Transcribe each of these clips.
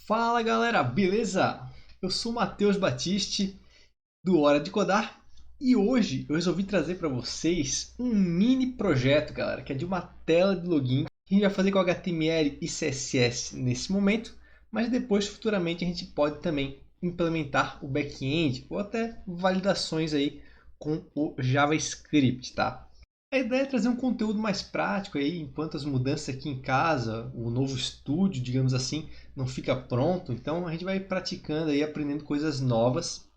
Fala galera, beleza? Eu sou o Matheus Batiste do Hora de Codar e hoje eu resolvi trazer para vocês um mini projeto, galera, que é de uma tela de login que a gente vai fazer com HTML e CSS nesse momento, mas depois futuramente a gente pode também implementar o back-end ou até validações aí com o JavaScript, tá? A ideia é trazer um conteúdo mais prático aí, enquanto as mudanças aqui em casa, o novo estúdio, digamos assim, não fica pronto. Então a gente vai praticando aí, aprendendo coisas novas.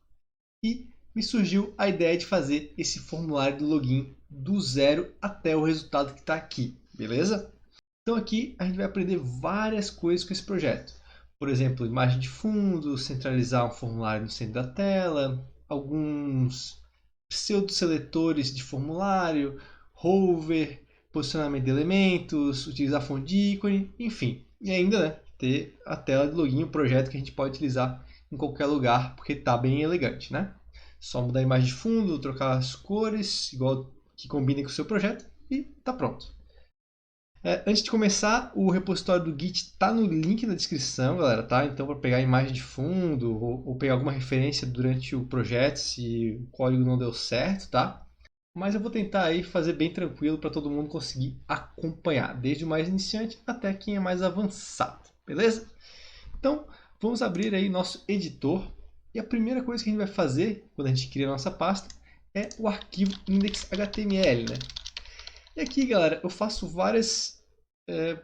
E me surgiu a ideia de fazer esse formulário de login do zero até o resultado que está aqui, beleza? Então aqui a gente vai aprender várias coisas com esse projeto. Por exemplo, imagem de fundo, centralizar um formulário no centro da tela, alguns pseudo-seletores de formulário, hover, posicionamento de elementos, utilizar fonte de ícone, enfim. E ainda, né, ter a tela de login, um projeto que a gente pode utilizar em qualquer lugar, porque está bem elegante, né? Só mudar a imagem de fundo, trocar as cores, igual que combine com o seu projeto, e está pronto. Antes de começar, o repositório do Git está no link na descrição, galera, tá? Então, para pegar a imagem de fundo ou pegar alguma referência durante o projeto, se o código não deu certo, tá? Mas eu vou tentar aí fazer bem tranquilo para todo mundo conseguir acompanhar, desde o mais iniciante até quem é mais avançado, beleza? Então, vamos abrir aí nosso editor e a primeira coisa que a gente vai fazer quando a gente cria a nossa pasta é o arquivo index.html, né? E aqui, galera, eu faço vários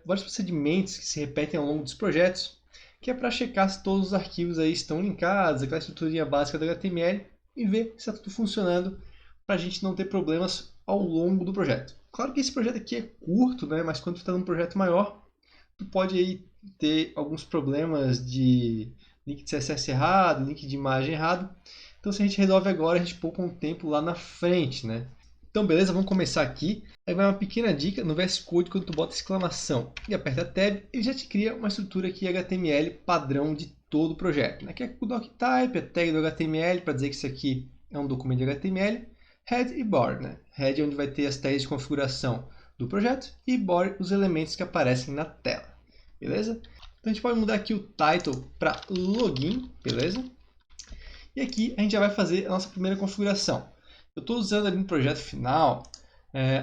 procedimentos que se repetem ao longo dos projetos, que é para checar se todos os arquivos aí estão linkados, aquela estruturinha básica do HTML, e ver se está tudo funcionando para a gente não ter problemas ao longo do projeto. Claro que esse projeto aqui é curto, né? Mas quando tu está num projeto maior, tu pode aí ter alguns problemas de link de CSS errado, link de imagem errado. Então, se a gente resolve agora, a gente poupa um tempo lá na frente, né? Então, beleza, vamos começar aqui. Aí vai uma pequena dica, no VS Code, quando tu bota exclamação e aperta Tab, ele já te cria uma estrutura aqui HTML padrão de todo o projeto, né? Que é o doctype, a tag do HTML, para dizer que isso aqui é um documento de HTML, head e body, né? Head é onde vai ter as tags de configuração do projeto e body os elementos que aparecem na tela, beleza? Então a gente pode mudar aqui o title para login, beleza? E aqui a gente já vai fazer a nossa primeira configuração. Eu estou usando ali no projeto final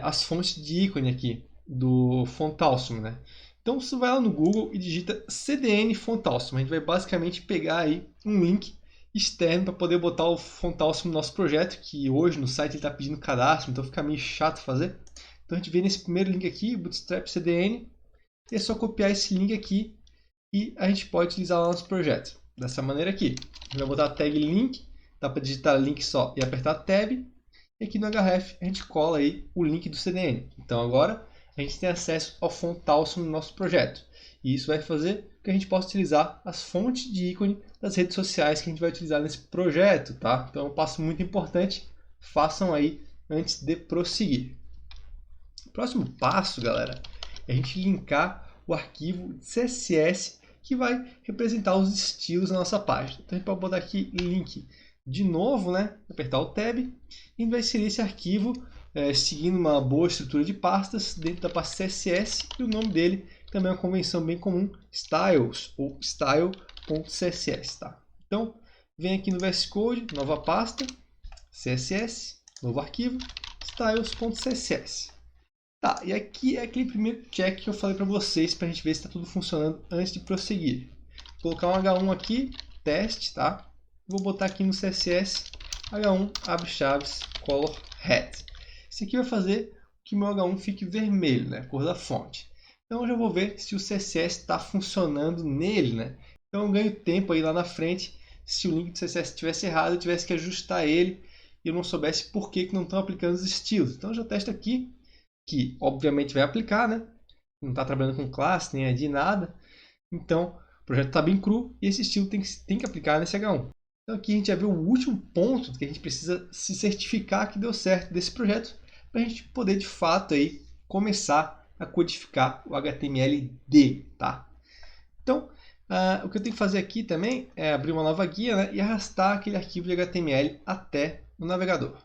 as fontes de ícone aqui do Fontalsum, né? Então você vai lá no Google e digita CDN Fontalsum. A gente vai basicamente pegar aí um link externo para poder botar o Fontalsum no nosso projeto, que hoje no site ele está pedindo cadastro, então fica meio chato fazer. Então a gente vem nesse primeiro link aqui, Bootstrap CDN, e é só copiar esse link aqui e a gente pode utilizar lá no nosso projeto. Dessa maneira aqui. A gente vai botar a tag link, dá para digitar link só e apertar Tab. E aqui no href a gente cola aí o link do CDN. Então agora a gente tem acesso ao Fontalsum no nosso projeto. E isso vai fazer com que a gente possa utilizar as fontes de ícone das redes sociais que a gente vai utilizar nesse projeto, tá? Então é um passo muito importante. Façam aí antes de prosseguir. O próximo passo, galera, é a gente linkar o arquivo CSS que vai representar os estilos da nossa página. Então a gente pode botar aqui link de novo, né? Apertar o Tab e a gente vai inserir esse arquivo seguindo uma boa estrutura de pastas dentro da pasta CSS e o nome dele também é uma convenção bem comum, styles ou style.css, tá? Então, vem aqui no VS Code, nova pasta, CSS, novo arquivo, styles.css. Tá, e aqui é aquele primeiro check que eu falei para vocês para a gente ver se está tudo funcionando antes de prosseguir. Vou colocar um H1 aqui, teste, tá? Vou botar aqui no CSS H1 abre chaves color red. Isso aqui vai fazer que o meu H1 fique vermelho, né? A cor da fonte. Então eu já vou ver se o CSS está funcionando nele, né? Então eu ganho tempo aí lá na frente se o link do CSS estivesse errado, eu tivesse que ajustar ele e eu não soubesse por que não estão aplicando os estilos. Então eu já testo aqui, que obviamente vai aplicar, né? Não está trabalhando com classe, nem ID, nada. Então o projeto está bem cru e esse estilo tem que aplicar nesse H1. Então aqui a gente já viu o último ponto que a gente precisa se certificar que deu certo desse projeto para a gente poder de fato aí começar a codificar o HTML dele, tá? Então o que eu tenho que fazer aqui também é abrir uma nova guia, né, e arrastar aquele arquivo de HTML até o navegador.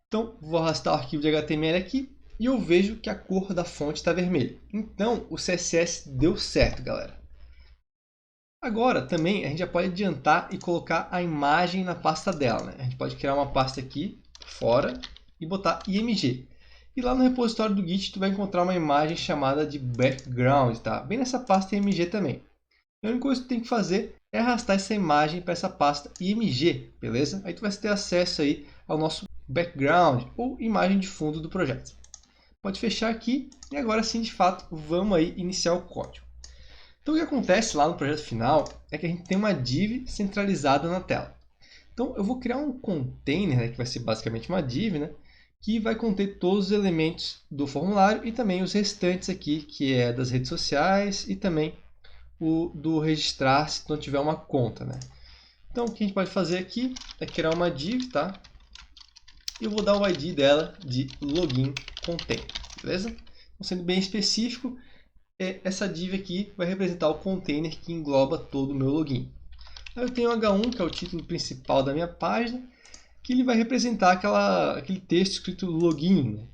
Então vou arrastar o arquivo de HTML aqui e eu vejo que a cor da fonte está vermelha. Então o CSS deu certo, galera. Agora também a gente já pode adiantar e colocar a imagem na pasta dela, né? A gente pode criar uma pasta aqui fora e botar img. E lá no repositório do Git tu vai encontrar uma imagem chamada de background, tá? Bem nessa pasta img também. A única coisa que tu tem que fazer é arrastar essa imagem para essa pasta img, beleza? Aí tu vai ter acesso aí ao nosso background ou imagem de fundo do projeto. Pode fechar aqui e agora sim, de fato, vamos aí iniciar o código. Então o que acontece lá no projeto final é que a gente tem uma div centralizada na tela. Então eu vou criar um container, né, que vai ser basicamente uma div, né, que vai conter todos os elementos do formulário e também os restantes aqui, que é das redes sociais e também o do registrar se não tiver uma conta, né? Então o que a gente pode fazer aqui é criar uma div, tá? E eu vou dar o ID dela de login container, beleza? Então, sendo bem específico, essa div aqui vai representar o container que engloba todo o meu login. Aí eu tenho o H1, que é o título principal da minha página, que ele vai representar aquele texto escrito login, né?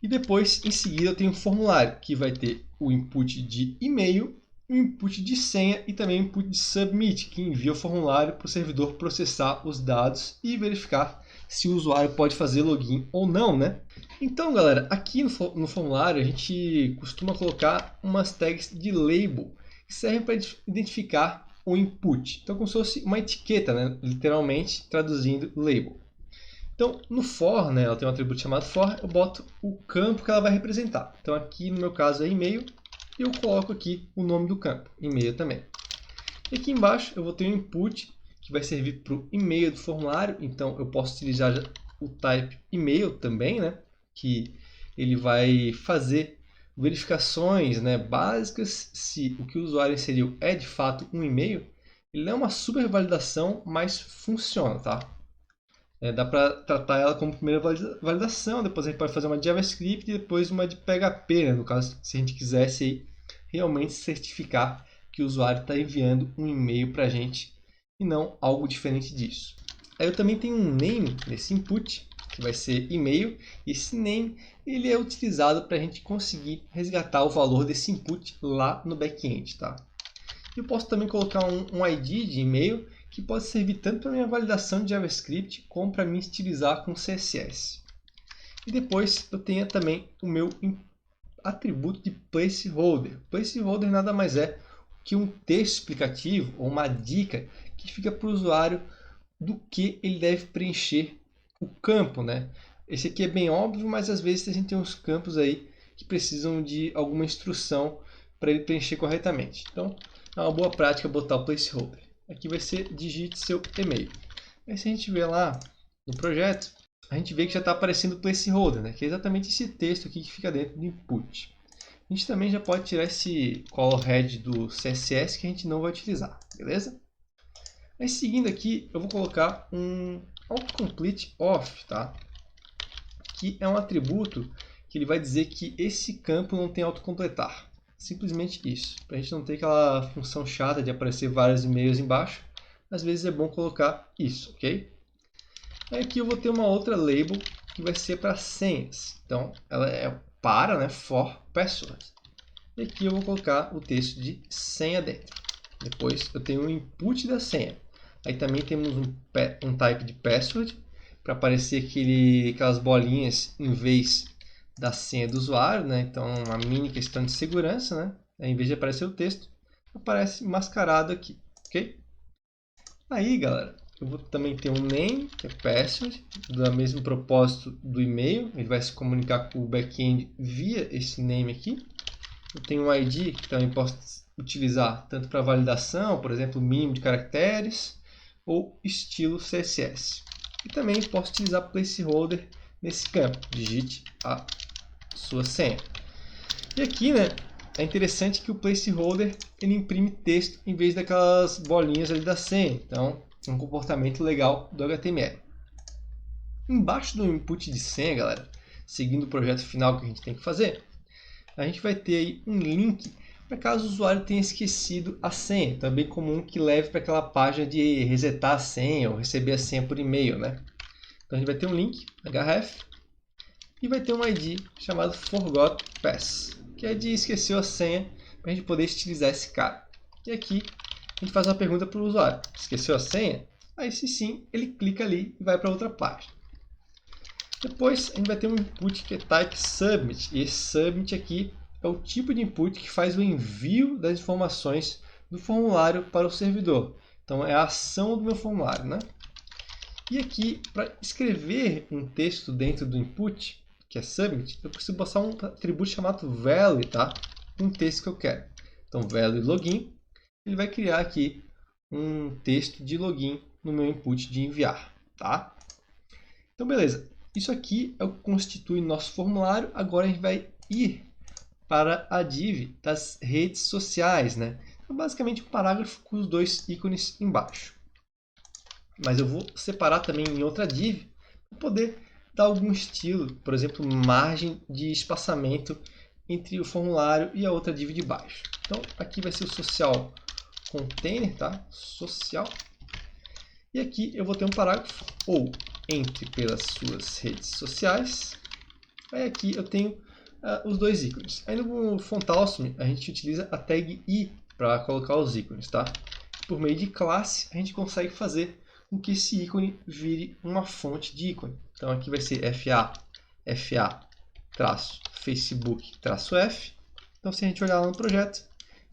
E depois, em seguida, eu tenho um formulário, que vai ter o input de e-mail, o input de senha e também o input de submit, que envia o formulário para o servidor processar os dados e verificar se o usuário pode fazer login ou não, né? Então, galera, aqui no formulário a gente costuma colocar umas tags de label que servem para identificar o input. Então, como se fosse uma etiqueta, né? Literalmente traduzindo label. Então, no for, né, ela tem um atributo chamado for, eu boto o campo que ela vai representar. Então, aqui no meu caso é e-mail, e eu coloco aqui o nome do campo, e-mail também. E aqui embaixo eu vou ter um input que vai servir para o e-mail do formulário, então eu posso utilizar o type e-mail também, né, que ele vai fazer verificações, né, básicas se o que o usuário inseriu é de fato um e-mail. Ele não é uma super validação, mas funciona, tá? Dá para tratar ela como primeira validação, depois a gente pode fazer uma de JavaScript e depois uma de PHP, né? No caso, se a gente quisesse aí, realmente certificar que o usuário está enviando um e-mail para a gente e não algo diferente disso. Aí eu também tenho um name nesse input, que vai ser e-mail, e esse name ele é utilizado para a gente conseguir resgatar o valor desse input lá no back-end, tá? Eu posso também colocar um ID de e-mail que pode servir tanto para minha validação de JavaScript como para me estilizar com CSS. E depois eu tenho também o meu atributo de placeholder. Placeholder nada mais é que um texto explicativo ou uma dica que fica para o usuário do que ele deve preencher o campo, né? Esse aqui é bem óbvio, mas às vezes a gente tem uns campos aí que precisam de alguma instrução para ele preencher corretamente. Então, é uma boa prática botar o placeholder. Aqui vai ser digite seu e-mail. Aí se a gente ver lá no projeto, a gente vê que já está aparecendo o placeholder, né? Que é exatamente esse texto aqui que fica dentro do input. A gente também já pode tirar esse color head do CSS que a gente não vai utilizar, beleza? Aí seguindo aqui, eu vou colocar um autocomplete off, tá? Que é um atributo que ele vai dizer que esse campo não tem autocompletar. Simplesmente isso, para a gente não ter aquela função chata de aparecer vários e-mails embaixo, às vezes é bom colocar isso, ok? Aí aqui eu vou ter uma outra label que vai ser para senhas, então ela é para, né, for password. E aqui eu vou colocar o texto de senha dentro. Depois eu tenho o input da senha. Aí também temos um type de password para aparecer aquelas bolinhas em vez da senha do usuário, né? Então, uma mini questão de segurança, né? Aí, em vez de aparecer o texto, aparece mascarado aqui, ok? Aí, galera, eu vou também ter um name, que é password, do mesmo propósito do e-mail. Ele vai se comunicar com o back-end via esse name aqui. Eu tenho um ID, que também posso utilizar tanto para validação, por exemplo, mínimo de caracteres, ou estilo CSS. E também posso utilizar placeholder nesse campo. Digite a sua senha. E aqui, né, é interessante que o placeholder ele imprime texto em vez daquelas bolinhas ali da senha. Então, é um comportamento legal do HTML. Embaixo do input de senha, galera, seguindo o projeto final que a gente tem que fazer, a gente vai ter aí um link para caso o usuário tenha esquecido a senha. Então é bem comum que leve para aquela página de resetar a senha ou receber a senha por e-mail, né? Então a gente vai ter um link, href, e vai ter um ID chamado forgot pass, que é de esqueceu a senha para a gente poder estilizar esse cara. E aqui a gente faz uma pergunta para o usuário. Esqueceu a senha? Aí, se sim, ele clica ali e vai para outra página. Depois, a gente vai ter um input que é type submit. E esse submit aqui é o tipo de input que faz o envio das informações do formulário para o servidor. Então, é a ação do meu formulário, né? E aqui, para escrever um texto dentro do input, que é submit, eu preciso passar um atributo chamado value, tá? Um texto que eu quero. Então, value login, ele vai criar aqui um texto de login no meu input de enviar, tá? Então, beleza. Isso aqui é o que constitui nosso formulário. Agora a gente vai ir para a div das redes sociais, né? Então, basicamente um parágrafo com os dois ícones embaixo. Mas eu vou separar também em outra div para poder dar algum estilo, por exemplo, margem de espaçamento entre o formulário e a outra div de baixo. Então, aqui vai ser o social container, tá? Social. E aqui eu vou ter um parágrafo, ou entre pelas suas redes sociais. Aí aqui eu tenho os dois ícones. Aí no Font Awesome a gente utiliza a tag i para colocar os ícones, tá? Por meio de classe a gente consegue fazer com que esse ícone vire uma fonte de ícone. Então aqui vai ser fa-facebook-f. Então se a gente olhar lá no projeto,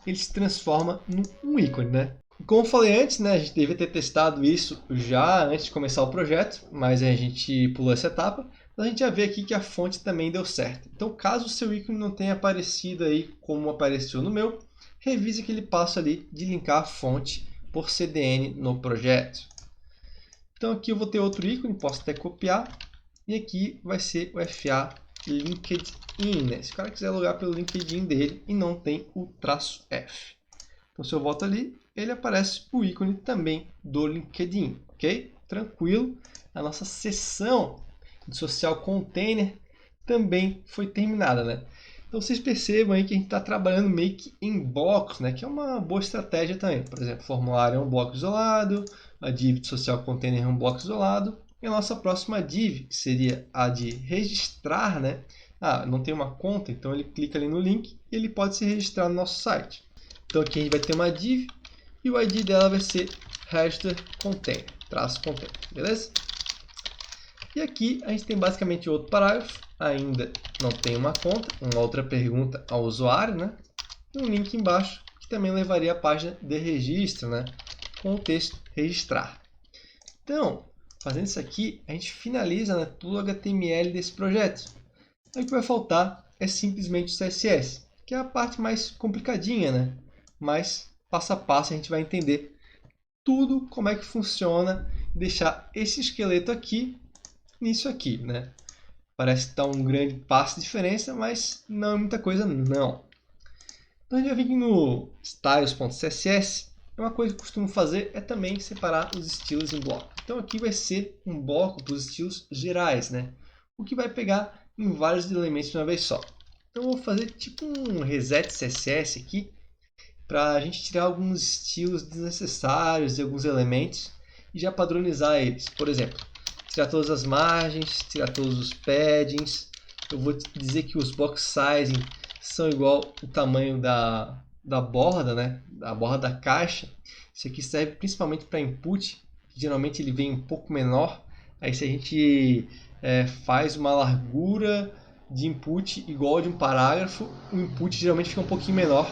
ele se transforma num ícone, né? Como eu falei antes, né, a gente devia ter testado isso já antes de começar o projeto, mas a gente pulou essa etapa. Então a gente já vê aqui que a fonte também deu certo. Então caso o seu ícone não tenha aparecido aí como apareceu no meu, revise aquele passo ali de linkar a fonte por CDN no projeto. Então aqui eu vou ter outro ícone, posso até copiar, e aqui vai ser o FA LinkedIn, né? Se o cara quiser logar pelo LinkedIn dele e não tem o "-f". Então se eu volto ali, ele aparece o ícone também do LinkedIn, ok? Tranquilo. A nossa seção de social container também foi terminada, né? Então vocês percebam aí que a gente está trabalhando meio que em blocos, né? Que é uma boa estratégia também. Por exemplo, formulário é um bloco isolado, a div de social container é um bloco isolado, e a nossa próxima div, que seria a de registrar, né? Não tem uma conta, então ele clica ali no link e ele pode se registrar no nosso site. Então aqui a gente vai ter uma div e o ID dela vai ser register container, -container, beleza? E aqui a gente tem basicamente outro parágrafo, ainda não tem uma conta, uma outra pergunta ao usuário, né? E um link embaixo que também levaria à página de registro, né? Com o texto registrar. Então, fazendo isso aqui, a gente finaliza, né, todo o HTML desse projeto. Aí o que vai faltar é simplesmente o CSS, que é a parte mais complicadinha, né? Mas passo a passo a gente vai entender tudo como é que funciona, deixar esse esqueleto aqui nisso aqui, né? Parece que está um grande passo de diferença, mas não é muita coisa não. Então a gente vai vir aqui no styles.css. Uma coisa que eu costumo fazer é também separar os estilos em bloco. Então aqui vai ser um bloco para os estilos gerais, né? O que vai pegar em vários elementos de uma vez só. Então eu vou fazer tipo um reset CSS aqui, para a gente tirar alguns estilos desnecessários de alguns elementos e já padronizar eles. Por exemplo, tirar todas as margens, tirar todos os paddings. Eu vou dizer que os box sizing são igual o tamanho da borda, né? Da borda da caixa. Isso aqui serve principalmente para input, que geralmente ele vem um pouco menor. Aí se a gente faz uma largura de input igual a de um parágrafo, o input geralmente fica um pouquinho menor.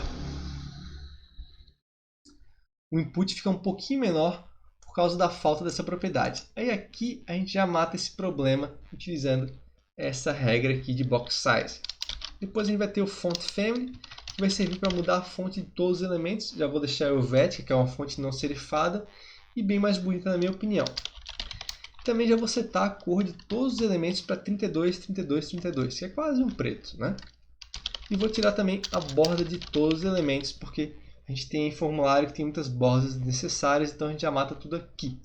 O input fica um pouquinho menor por causa da falta dessa propriedade. Aí aqui a gente já mata esse problema utilizando essa regra aqui de box size. Depois a gente vai ter o font family, que vai servir para mudar a fonte de todos os elementos. Já vou deixar o Helvetica, que é uma fonte não serifada e bem mais bonita na minha opinião. Também já vou setar a cor de todos os elementos para 32, 32, 32, que é quase um preto, né? E vou tirar também a borda de todos os elementos, porque a gente tem formulário que tem muitas bordas necessárias, então a gente já mata tudo aqui.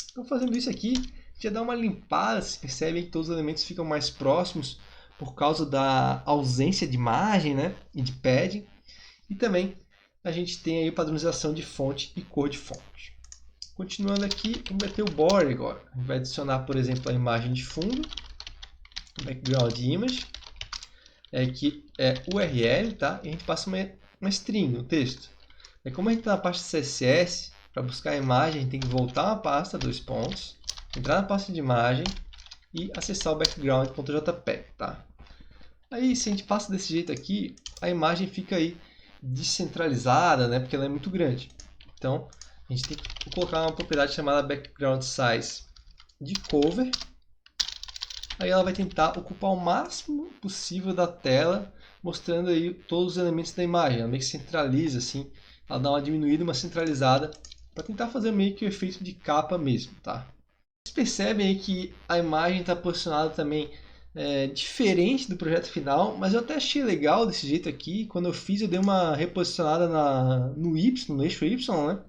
Então fazendo isso aqui, a gente já dá uma limpada, se percebe que todos os elementos ficam mais próximos por causa da ausência de margem, né, e de padding. E também a gente tem aí padronização de fonte e cor de fonte. Continuando aqui, a gente vai ter o border agora. A gente vai adicionar, por exemplo, a imagem de fundo, background image, que é URL, tá? E a gente passa uma string no texto. É como a gente está na pasta CSS, para buscar a imagem, a gente tem que voltar uma pasta, dois pontos, entrar na pasta de imagem e acessar o background.jpg, tá? Aí, se a gente passa desse jeito aqui, a imagem fica aí descentralizada, né? Porque ela é muito grande. Então, a gente tem que colocar uma propriedade chamada background size de cover. Aí ela vai tentar ocupar o máximo possível da tela, mostrando aí todos os elementos da imagem. Ela meio que centraliza assim, ela dá uma diminuída, uma centralizada, para tentar fazer meio que o efeito de capa mesmo, tá? Vocês percebem aí que a imagem está posicionada também diferente do projeto final, mas eu até achei legal desse jeito aqui. Quando eu fiz, eu dei uma reposicionada no Y, no eixo Y, né?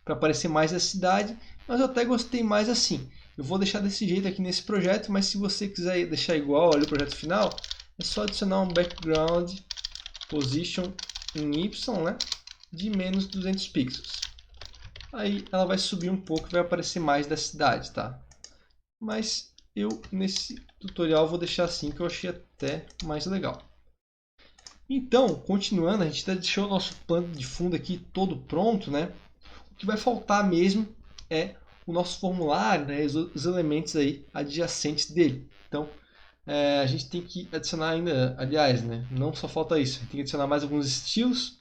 Para aparecer mais a cidade, mas eu até gostei mais assim. Eu vou deixar desse jeito aqui nesse projeto, mas se você quiser deixar igual ali o projeto final, é só adicionar um background position em Y, né? De menos 200 pixels. Aí ela vai subir um pouco e vai aparecer mais da cidade, tá? Mas eu nesse tutorial vou deixar assim, que eu achei até mais legal. Então, continuando, a gente já deixou o nosso plano de fundo aqui todo pronto, né? O que vai faltar mesmo é o nosso formulário, né? Os elementos aí adjacentes dele. Então, a gente tem que adicionar ainda, aliás, né? Não só falta isso, a gente tem que adicionar mais alguns estilos,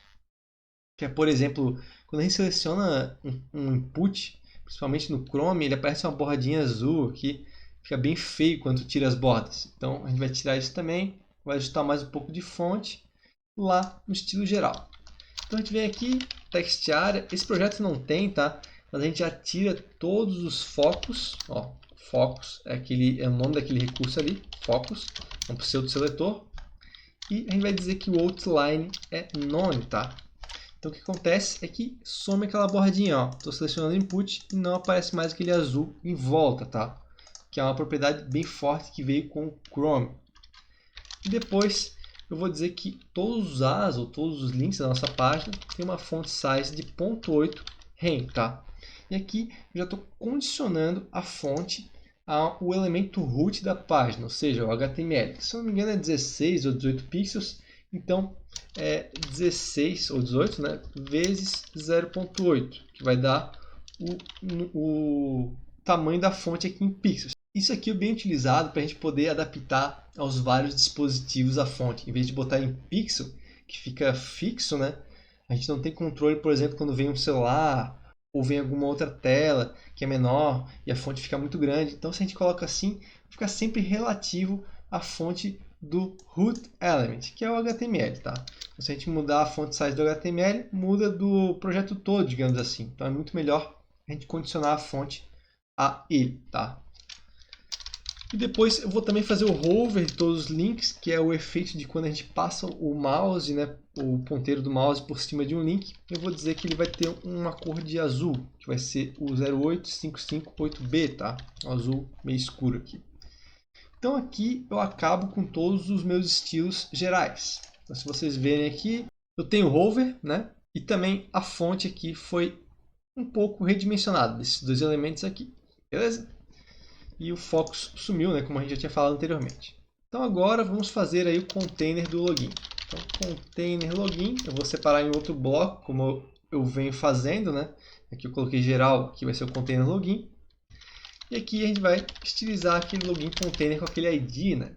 que é, por exemplo, quando a gente seleciona um input, principalmente no Chrome, ele aparece uma bordinha azul aqui, fica bem feio quando tira as bordas. Então a gente vai tirar isso também, vai ajustar mais um pouco de fonte lá no estilo geral. Então a gente vem aqui, text area, esse projeto não tem, tá? Mas a gente já tira todos os focos, ó, focus é o nome daquele recurso ali, focus, é um pseudo-seletor, e a gente vai dizer que o outline é none, tá? Então o que acontece é que some aquela bordinha, ó. Estou selecionando input e não aparece mais aquele azul em volta, tá? Que é uma propriedade bem forte que veio com o Chrome. E depois eu vou dizer que todos os as ou todos os links da nossa página tem uma font size de 0.8 rem, tá? E aqui eu já estou condicionando a fonte ao elemento root da página, ou seja, o HTML. Se eu não me engano é 16 ou 18 pixels, então é 16 ou 18, né, vezes 0.8, que vai dar o tamanho da fonte aqui em pixels. Isso aqui é bem utilizado para a gente poder adaptar aos vários dispositivos a fonte. Em vez de botar em pixel, que fica fixo, né, a gente não tem controle, por exemplo, quando vem um celular ou vem alguma outra tela que é menor e a fonte fica muito grande. Então, se a gente coloca assim, fica sempre relativo à fonte do root element, que é o HTML, tá? Se a gente mudar a font size do HTML, muda do projeto todo, digamos assim. Então é muito melhor a gente condicionar a fonte a ele, tá? E depois eu vou também fazer o hover de todos os links, que é o efeito de quando a gente passa o mouse, né, o ponteiro do mouse por cima de um link. Eu vou dizer que ele vai ter uma cor de azul, que vai ser o 08558B, tá? Um azul meio escuro aqui. Então aqui eu acabo com todos os meus estilos gerais. Então, se vocês verem aqui, eu tenho o hover, né? E também a fonte aqui foi um pouco redimensionada desses dois elementos aqui, beleza? E o focus sumiu, né? Como a gente já tinha falado anteriormente. Então agora vamos fazer aí o container do login. Então container login, eu vou separar em outro bloco, como eu venho fazendo, né? Aqui eu coloquei geral, aqui vai ser o container login. E aqui a gente vai estilizar aquele login container com aquele ID, né?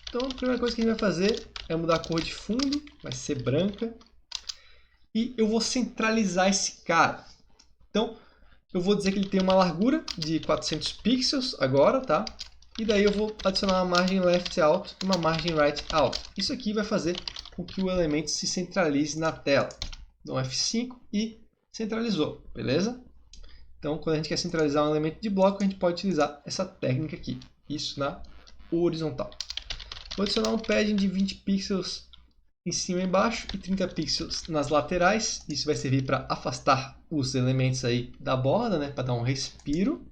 Então a primeira coisa que a gente vai fazer é mudar a cor de fundo, vai ser branca. E eu vou centralizar esse cara. Então eu vou dizer que ele tem uma largura de 400 pixels agora, tá? E daí eu vou adicionar uma margem left out e uma margem right out. Isso aqui vai fazer com que o elemento se centralize na tela. Dou um F5 e centralizou, beleza? Então, quando a gente quer centralizar um elemento de bloco, a gente pode utilizar essa técnica aqui. Isso na horizontal. Vou adicionar um padding de 20 pixels em cima e embaixo e 30 pixels nas laterais. Isso vai servir para afastar os elementos aí da borda, né? Para dar um respiro.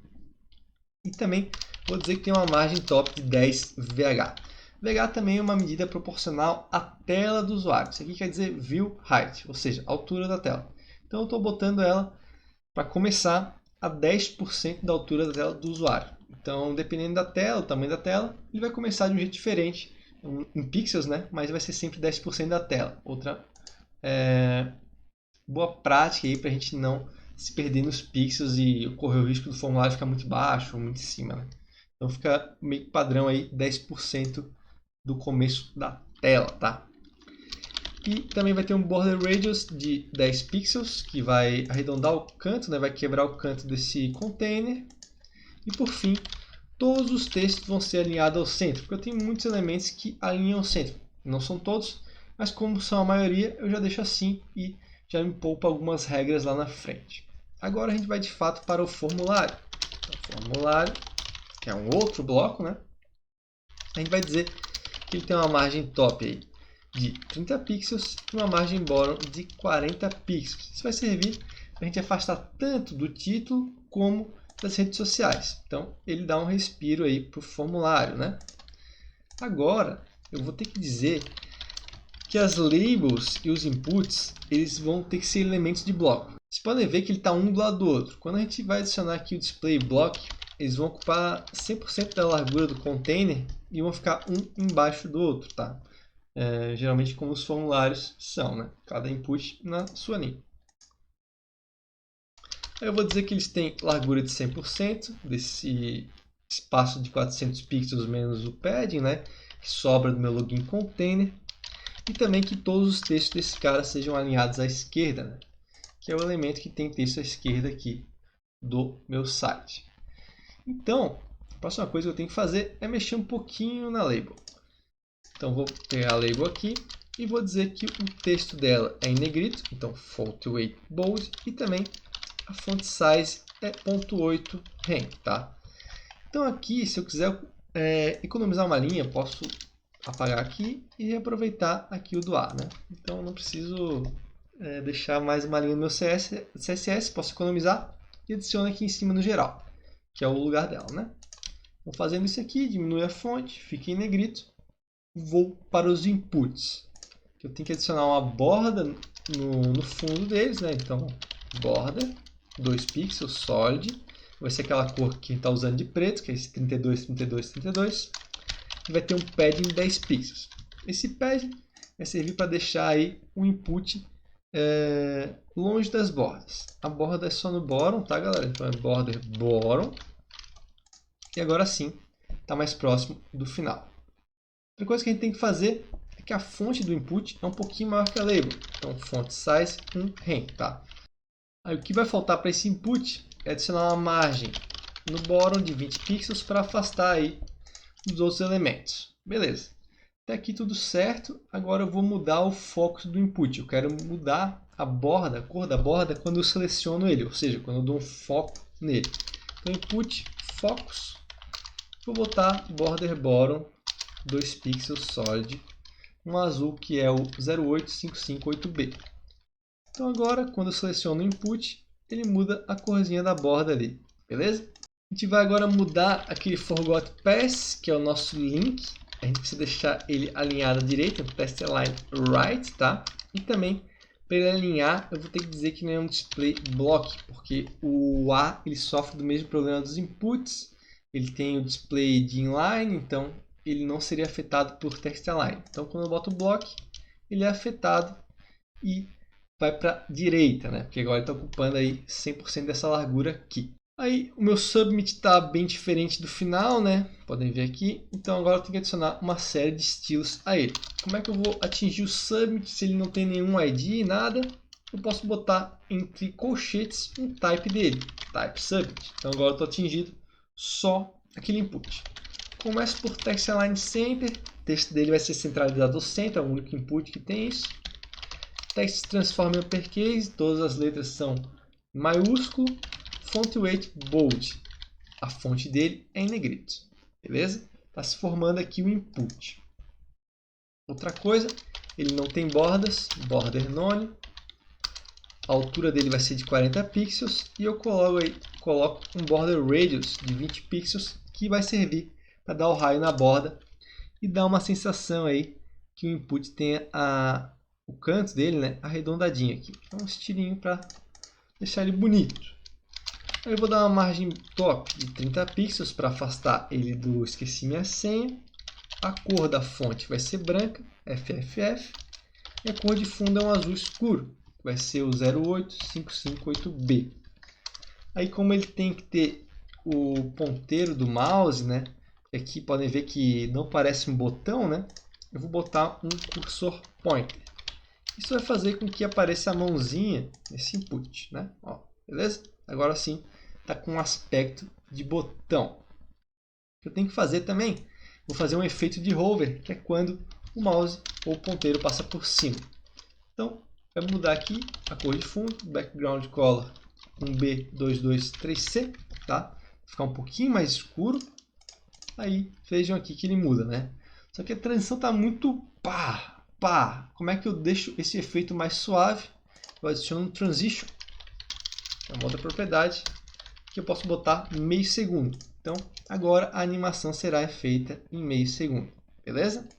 E também vou dizer que tem uma margem top de 10 VH. VH também é uma medida proporcional à tela do usuário. Isso aqui quer dizer View Height, ou seja, a altura da tela. Então eu estou botando ela para começar a 10% da altura da tela do usuário. Então, dependendo da tela, o tamanho da tela, ele vai começar de um jeito diferente, em pixels, né? Mas vai ser sempre 10% da tela. Outra boa prática aí para a gente não se perder nos pixels e correr o risco do formulário ficar muito baixo ou muito em cima, né? Então fica meio que padrão aí 10% do começo da tela, tá? E também vai ter um border radius de 10 pixels, que vai arredondar o canto, né? Vai quebrar o canto desse container. E por fim, todos os textos vão ser alinhados ao centro, porque eu tenho muitos elementos que alinham ao centro. Não são todos, mas como são a maioria, eu já deixo assim e já me poupa algumas regras lá na frente. Agora a gente vai de fato para o formulário. Então, formulário, que é um outro bloco, né? A gente vai dizer que ele tem uma margem top aí de 30 pixels e uma margem bottom de 40 pixels. Isso vai servir para a gente afastar tanto do título como das redes sociais. Então, ele dá um respiro aí para o formulário, né? Agora, eu vou ter que dizer que as labels e os inputs, eles vão ter que ser elementos de bloco. Vocês podem ver que ele está um do lado do outro. Quando a gente vai adicionar aqui o display block, eles vão ocupar 100% da largura do container e vão ficar um embaixo do outro, tá? Geralmente como os formulários são, né? Cada input na sua linha. Eu vou dizer que eles têm largura de 100% desse espaço de 400 pixels menos o padding, né? Que sobra do meu login container. E também que todos os textos desse cara sejam alinhados à esquerda, né? Que é o elemento que tem texto à esquerda aqui do meu site. Então, a próxima coisa que eu tenho que fazer é mexer um pouquinho na label. Então, vou pegar a label aqui e vou dizer que o texto dela é em negrito, então font weight bold, e também a font size é 0.8 rem, tá? Então aqui, se eu quiser economizar uma linha, posso apagar aqui e reaproveitar aqui o do A, né? Então não preciso deixar mais uma linha no meu CSS, posso economizar e adiciono aqui em cima no geral, que é o lugar dela, né? Então, fazendo isso aqui, diminui a fonte, fica em negrito. Vou para os inputs. Eu tenho que adicionar uma borda no fundo deles, né? Então, borda, 2 pixels, solid. Vai ser aquela cor que a gente está usando de preto, que é esse 32, 32, 32. E vai ter um padding 10 pixels. Esse padding vai servir para deixar aí o input longe das bordas. A borda é só no bottom, tá, galera? Então é border bottom. E agora sim, está mais próximo do final. Outra coisa que a gente tem que fazer é que a fonte do input é um pouquinho maior que a label. Então, font size 1 rem, tá? Aí o que vai faltar para esse input é adicionar uma margem no bottom de 20 pixels para afastar aí os outros elementos. Beleza. Até aqui tudo certo. Agora eu vou mudar o foco do input. Eu quero mudar a borda, a cor da borda quando eu seleciono ele, ou seja, quando eu dou um foco nele. Então, input, focus. Vou botar border bottom 2 pixels solid, um azul que é o 08558B. Então agora, quando eu seleciono o input, ele muda a corzinha da borda ali, beleza? A gente vai agora mudar aquele forgot pass, que é o nosso link. A gente precisa deixar ele alinhado à direita, no test align right, tá? E também, para ele alinhar, eu vou ter que dizer que não é um display block, porque o A ele sofre do mesmo problema dos inputs. Ele tem o display de inline, então ele não seria afetado por text align. Então, quando eu boto o block, ele é afetado e vai para a direita, né? Porque agora ele está ocupando aí 100% dessa largura aqui. Aí o meu submit está bem diferente do final, né? Podem ver aqui. Então agora eu tenho que adicionar uma série de estilos a ele. Como é que eu vou atingir o submit se ele não tem nenhum ID, nada? Eu posso botar entre colchetes um type dele, type submit. Então agora eu estou atingindo só aquele input. Começo por text align center. O texto dele vai ser centralizado ao centro, é o único input que tem isso. Text transform em uppercase, todas as letras são maiúsculo. Font weight bold, a fonte dele é em negrito, beleza? Está se formando aqui o input. Outra coisa, ele não tem bordas, border none. A altura dele vai ser de 40 pixels e eu coloco um border radius de 20 pixels que vai servir para dar o raio na borda e dar uma sensação aí que o input tenha o canto dele, né, arredondadinho aqui. Então, um estilinho para deixar ele bonito. Aí eu vou dar uma margem top de 30 pixels para afastar ele do esqueci minha senha. A cor da fonte vai ser branca, FFF. E a cor de fundo é um azul escuro. vai ser o 08558B. Aí como ele tem que ter o ponteiro do mouse, né? Aqui podem ver que não parece um botão, né? Eu vou botar um cursor pointer. Isso vai fazer com que apareça a mãozinha nesse input, né? Ó, beleza? Agora sim, está com um aspecto de botão. O que eu tenho que fazer também, vou fazer um efeito de hover, que é quando o mouse ou o ponteiro passa por cima. Então, vai mudar aqui a cor de fundo, background color com B223C, tá? Vai ficar um pouquinho mais escuro. Aí, vejam aqui que ele muda, né? Só que a transição está muito pá. Como é que eu deixo esse efeito mais suave? Eu adiciono um transition, é uma outra propriedade, que eu posso botar meio segundo. Então, agora a animação será feita em meio segundo, beleza?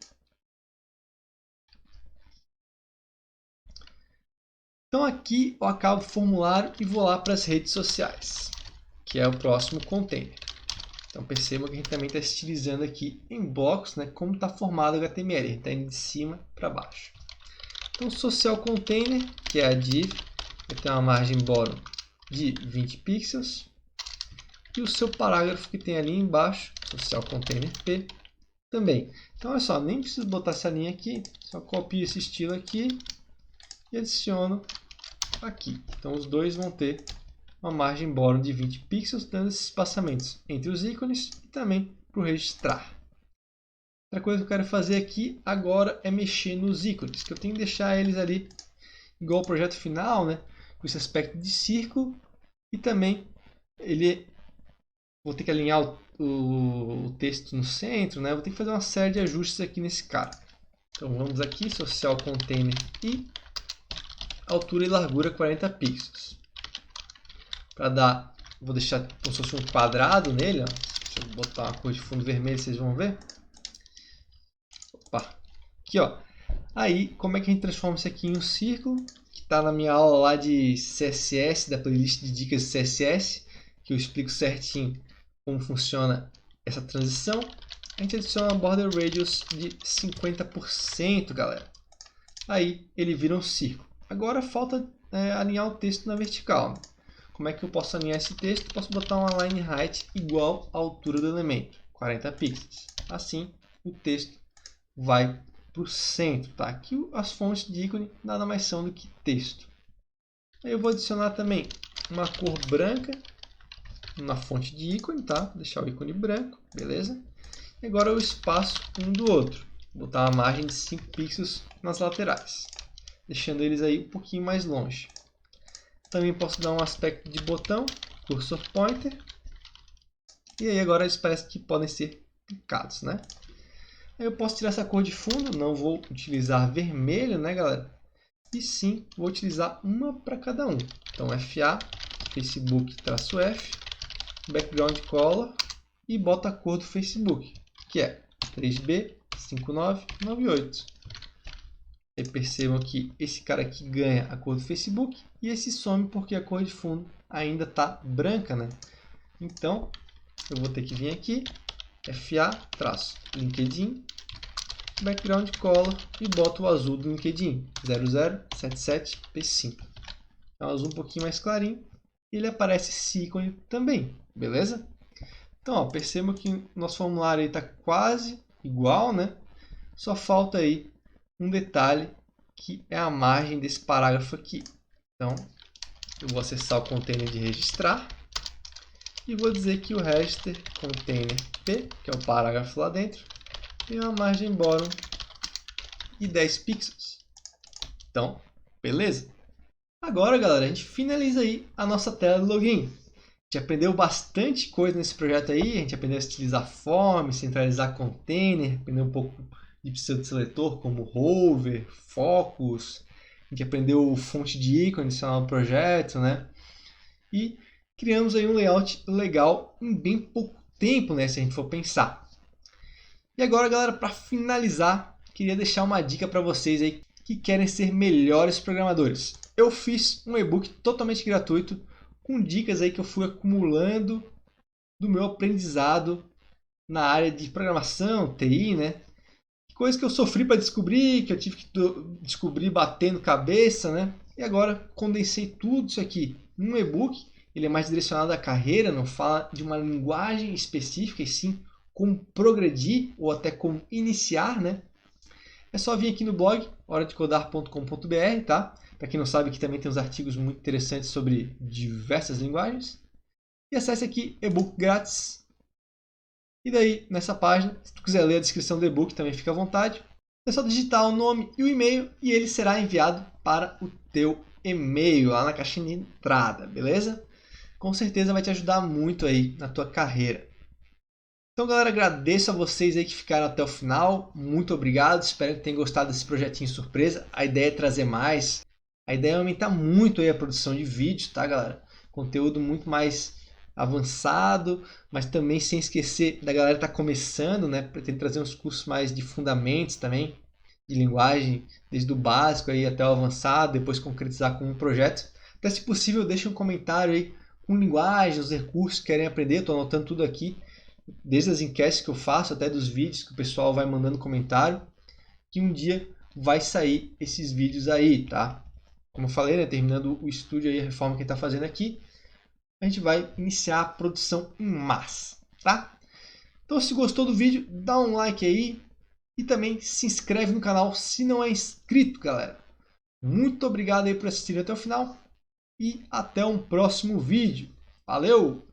Então aqui eu acabo o formulário e vou lá para as redes sociais, que é o próximo container. Então percebam que a gente também está estilizando aqui em blocos, né, como está formado o HTML. A gente está indo de cima para baixo. Então social container, que é a div, vai ter uma margem bottom de 20 pixels. E o seu parágrafo que tem ali embaixo, social container P, também. Então olha só, nem preciso botar essa linha aqui, só copio esse estilo aqui e adiciono aqui. Então os dois vão ter uma margem bottom de 20 pixels, dando esses espaçamentos entre os ícones e também para o registrar. Outra coisa que eu quero fazer aqui agora é mexer nos ícones, que eu tenho que deixar eles ali igual ao projeto final, né? Com esse aspecto de círculo, e também vou ter que alinhar o texto no centro, né? Vou ter que fazer uma série de ajustes aqui nesse cara. Então vamos aqui, social container e altura e largura 40 pixels. Para dar, vou deixar como se fosse um quadrado nele, ó. Deixa eu botar uma cor de fundo vermelho, vocês vão ver. Opa. Aqui, ó. Aí, como é que a gente transforma isso aqui em um círculo? Que está na minha aula lá de CSS, da playlist de dicas de CSS, que eu explico certinho como funciona essa transição. A gente adiciona uma border radius de 50%, galera. Aí, ele vira um círculo. Agora falta alinhar o texto na vertical. Como é que eu posso alinhar esse texto? Posso botar uma line height igual à altura do elemento, 40 pixels. Assim, o texto vai para o centro. Tá? Aqui as fontes de ícone nada mais são do que texto. Aí eu vou adicionar também uma cor branca na fonte de ícone, tá? Vou deixar o ícone branco, beleza? E agora o espaço um do outro. Vou botar uma margem de 5 pixels nas laterais, deixando eles aí um pouquinho mais longe. Também posso dar um aspecto de botão, cursor pointer. E aí agora eles parecem que podem ser clicados, né? Aí eu posso tirar essa cor de fundo, não vou utilizar vermelho, né, galera? E sim, vou utilizar uma para cada um. Então FA, Facebook-F, background color e boto a cor do Facebook, que é 3B5998. E percebam que esse cara aqui ganha a cor do Facebook e esse some porque a cor de fundo ainda está branca, né? Então, eu vou ter que vir aqui, FA-LinkedIn, background color e boto o azul do LinkedIn, 0077P5. É um azul um pouquinho mais clarinho e ele aparece esse ícone também, beleza? Então, ó, percebam que nosso formulário está quase igual, né? Só falta aí um detalhe que é a margem desse parágrafo aqui. Então, eu vou acessar o container de registrar e vou dizer que o register container P, que é o parágrafo lá dentro, tem uma margem bottom de 10 pixels. Então, beleza? Agora, galera, a gente finaliza aí a nossa tela de login. A gente aprendeu bastante coisa nesse projeto aí. A gente aprendeu a estilizar form, centralizar container, aprendeu um pouco de pseudo-seletor como hover, focus. A gente aprendeu fonte de ícone adicional no projeto, né? E criamos aí um layout legal em bem pouco tempo, né? Se a gente for pensar. E agora, galera, para finalizar, queria deixar uma dica para vocês aí que querem ser melhores programadores. Eu fiz um e-book totalmente gratuito com dicas aí que eu fui acumulando do meu aprendizado na área de programação, TI, né? Coisas que eu sofri para descobrir, que eu tive que descobrir batendo cabeça, né? E agora condensei tudo isso aqui num e-book. Ele é mais direcionado à carreira, não fala de uma linguagem específica, e sim como progredir ou até como iniciar, né? É só vir aqui no blog horadecodar.com.br, tá? Para quem não sabe, aqui também tem uns artigos muito interessantes sobre diversas linguagens. E acesse aqui e-book grátis. E daí, nessa página, se tu quiser ler a descrição do e-book, também fica à vontade. É só digitar o nome e o e-mail e ele será enviado para o teu e-mail, lá na caixinha de entrada, beleza? Com certeza vai te ajudar muito aí na tua carreira. Então, galera, agradeço a vocês aí que ficaram até o final. Muito obrigado. Espero que tenham gostado desse projetinho surpresa. A ideia é trazer mais. A ideia é aumentar muito aí a produção de vídeos, tá, galera? Conteúdo muito mais avançado, mas também sem esquecer da galera que está começando, né? Pretendo trazer uns cursos mais de fundamentos também, de linguagem, desde o básico aí até o avançado, depois concretizar com um projeto. Até se possível, deixa um comentário aí com linguagem, os recursos que querem aprender. Estou anotando tudo aqui, desde as enquetes que eu faço até dos vídeos que o pessoal vai mandando comentário, que um dia vai sair esses vídeos aí, tá? Como eu falei, né, terminando o estúdio aí, a reforma que a gente está fazendo aqui, a gente vai iniciar a produção em massa, tá? Então, se gostou do vídeo, dá um like aí e também se inscreve no canal se não é inscrito, galera. Muito obrigado aí por assistir até o final e até um próximo vídeo. Valeu!